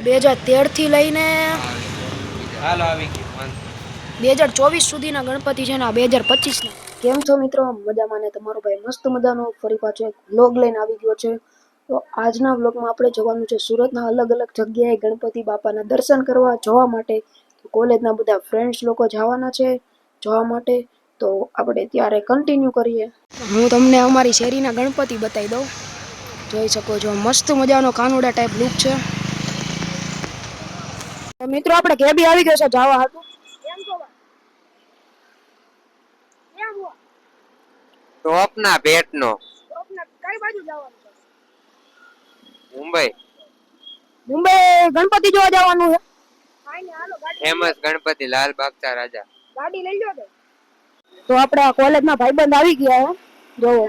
2013 થી લઈને 2024 સુધીના ગણપતિ છે ને આ 2025 ના. કેમ છો મિત્રો? મજામાં ને? તમારો ભાઈ મસ્ત મજાનો ફરી પાછો એક વ્લોગ લઈને આવી ગયો છે. તો આજના વ્લોગમાં આપણે જવાનું છે સુરતના અલગ અલગ જગ્યાએ ગણપતિ બાપાના દર્શન કરવા જોવા માટે. કોલેજના બધા ફ્રેન્ડ્સ લોકો જવાના છે જોવા માટે. તો આપણે ત્યારે કન્ટિન્યુ કરીએ. હું તમને અમારી શેરીના ગણપતિ બતાવી દઉં. જોઈ શકો છો મસ્ત મજાનો કાનુડા ટાઈપ લુક છે. મિત્રો આપણે કેબી આવી ગયો છે જવા હતું. ટોપના પેટનો કઈ બાજુ જવાનું છે? મુંબઈ ગણપતિ જોવા જવાનું છે. ફેમસ ગણપતિ લાલબાગचा રાજા. ગાડી લઈ લો. તો આપણે આ કોલેજના ભાઈબંધ આવી ગયા જોવો.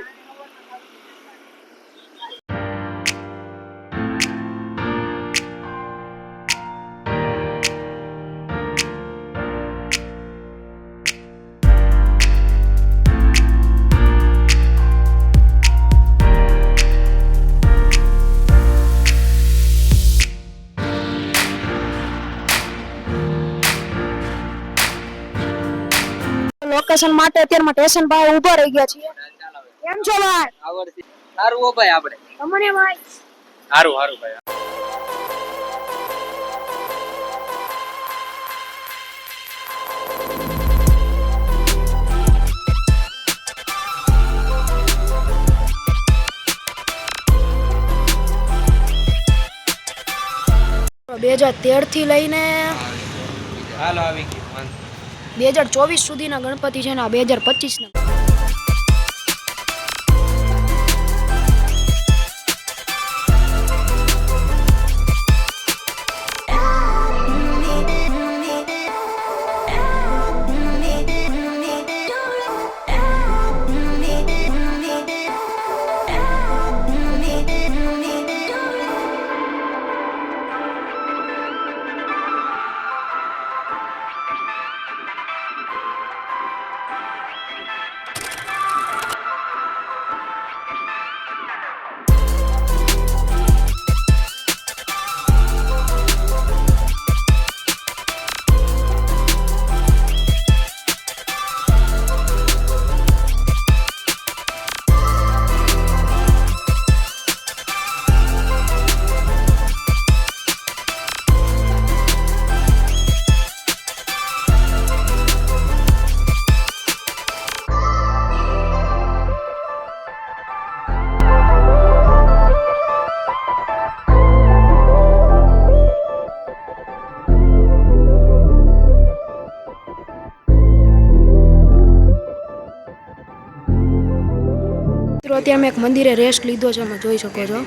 લોકેશન માટે અત્યારમાં સ્ટેશન પાસે ઊભા રહી ગયા છીએ. કેમ છો ભાઈ? સારું હો ભાઈ આપણે. તમને ભાઈ સારું ભાઈ. બે 2013 થી લઈને 2024 સુધીના ગણપતિ છે ને આ 2025 ના. અત્યારે મેં એક મંદિરે રેસ્ટ લીધો છે, તમે જોઈ શકો છો.